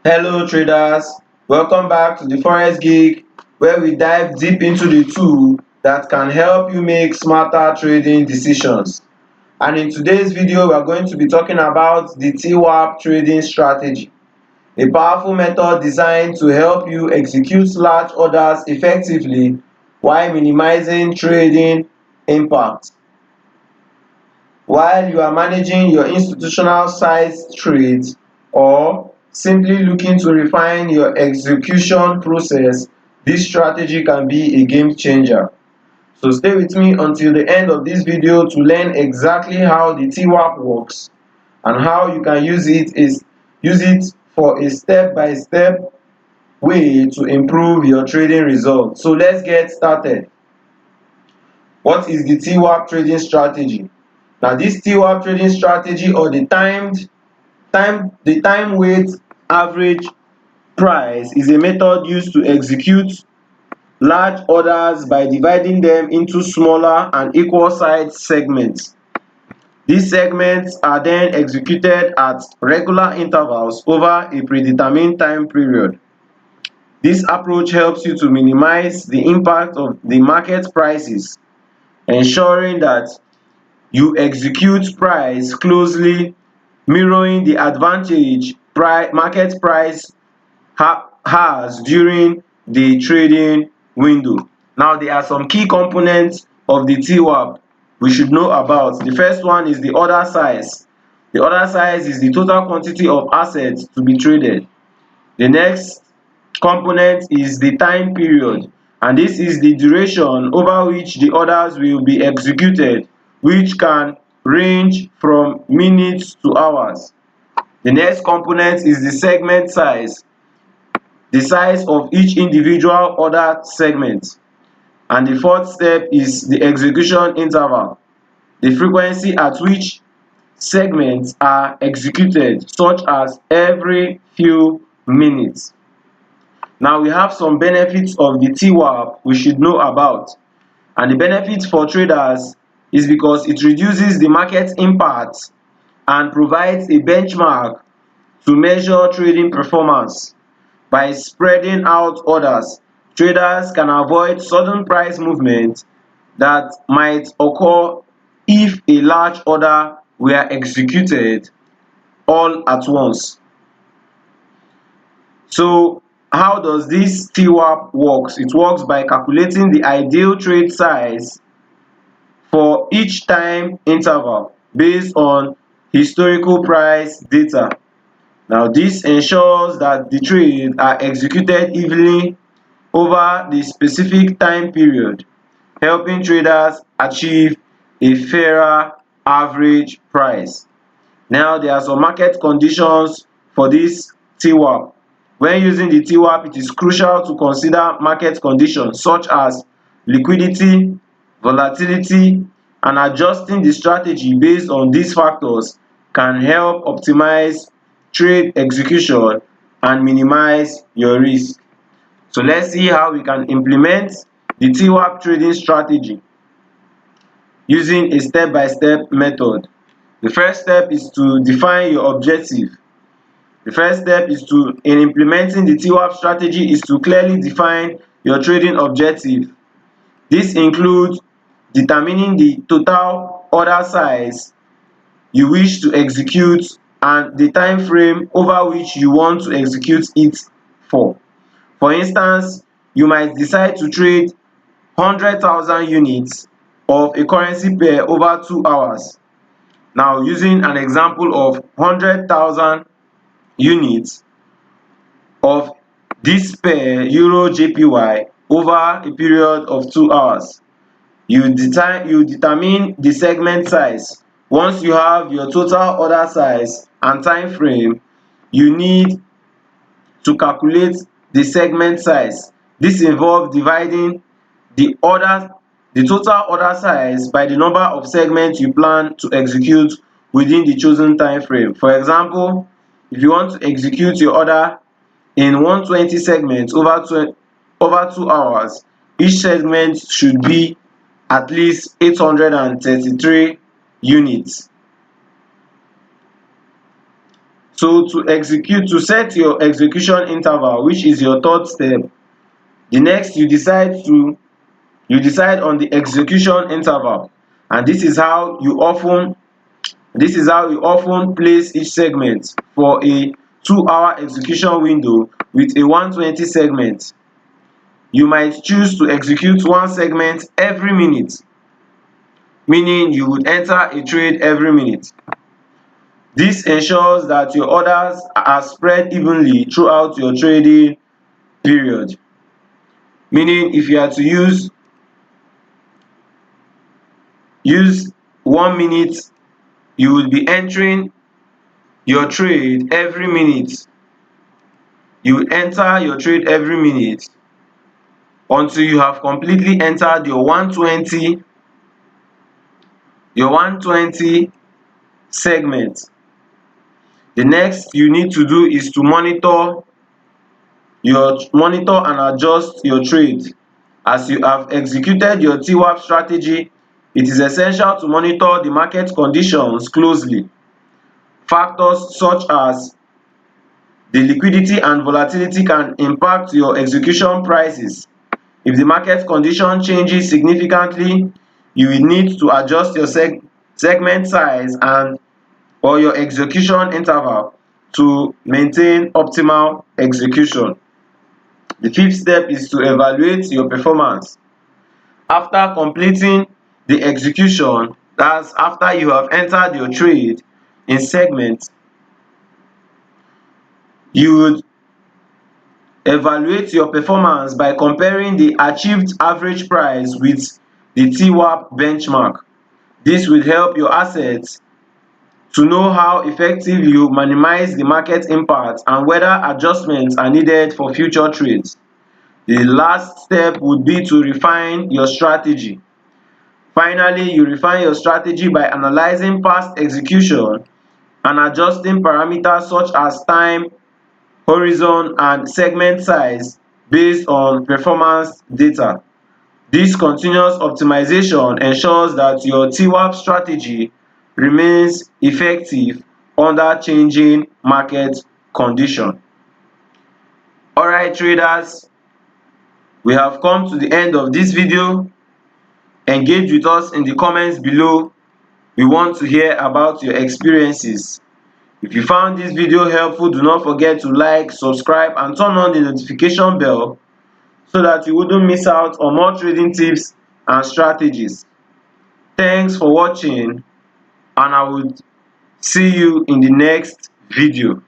Hello traders, welcome back to the Forex Geek where we dive deep into the tool that can help you make smarter trading decisions. And in today's video, we are going to be talking about the TWAP trading strategy, a powerful method designed to help you execute large orders effectively while minimizing trading impact. While you are managing your institutional sized trades or simply looking to refine your execution process, this strategy can be a game changer. So stay with me until the end of this video to learn exactly how the TWAP works and how you can use it for a step-by-step way to improve your trading results. So let's get started. What is the TWAP trading strategy? Now this TWAP trading strategy, or the time weight average price, is a method used to execute large orders by dividing them into smaller and equal sized segments. These segments are then executed at regular intervals over a predetermined time period. This approach helps you to minimize the impact of the market prices, ensuring that you execute price closely mirroring the advantage market price has during the trading window. Now there are some key components of the TWAP we should know about. The first one is the order size. The order size is the total quantity of assets to be traded. The next component is the time period, and this is the duration over which the orders will be executed, which can range from minutes to hours. The next component is the segment size, the size of each individual order segment. And the fourth step is the execution interval, the frequency at which segments are executed, such as every few minutes. Now we have some benefits of the TWAP we should know about. And the benefits for traders is because it reduces the market impact and provides a benchmark to measure trading performance. By spreading out orders, traders can avoid sudden price movement that might occur if a large order were executed all at once. So how does this TWAP works? It works by calculating the ideal trade size for each time interval based on historical price data. Now this ensures that the trades are executed evenly over the specific time period, helping traders achieve a fairer average price. Now there are some market conditions for this TWAP. When using the TWAP, it is crucial to consider market conditions such as liquidity, volatility, and adjusting the strategy based on these factors can help optimize trade execution and minimize your risk. So let's see how we can implement the TWAP trading strategy using a step-by-step method. The first step is to define your objective. The first step is in implementing the TWAP strategy is to clearly define your trading objective. This includes determining the total order size you wish to execute and the time frame over which you want to execute it for. For instance, you might decide to trade 100,000 units of a currency pair over 2 hours. Now using an example of 100,000 units of this pair Euro JPY over a period of 2 hours. You determine the segment size. Once you have your total order size and time frame, you need to calculate the segment size. This involves dividing the total order size by the number of segments you plan to execute within the chosen time frame. For example, if you want to execute your order in 120 segments over 2 hours, each segment should be at least 833 units. So to set your execution interval, which is your third step, the next you decide on the execution interval, and this is how you often place each segment for a 2-hour execution window with a 120 segment. You might choose to execute one segment every minute, meaning you would enter a trade every minute. This ensures that your orders are spread evenly throughout your trading period, meaning if you are to use 1 minute, you will be entering your trade every minute. You will enter your trade every minute until you have completely entered your 120 segment. The next you need to do is to monitor and adjust your trade. As you have executed your TWAP strategy, it is essential to monitor the market conditions closely. Factors such as the liquidity and volatility can impact your execution prices. If the market condition changes significantly, you will need to adjust your segment size and or your execution interval to maintain optimal execution. The fifth step is to evaluate your performance. After completing the execution, that's after you have entered your trade in segments, you would evaluate your performance by comparing the achieved average price with the TWAP benchmark. This will help your assets to know how effective you minimize the market impact and whether adjustments are needed for future trades. The last step would be to refine your strategy. Finally, you refine your strategy by analyzing past execution and adjusting parameters such as time, horizon, and segment size based on performance data. This continuous optimization ensures that your TWAP strategy remains effective under changing market conditions. Alright traders, we have come to the end of this video. Engage with us in the comments below. We want to hear about your experiences. If you found this video helpful, do not forget to like, subscribe, and turn on the notification bell so that you wouldn't miss out on more trading tips and strategies. Thanks for watching, and I will see you in the next video.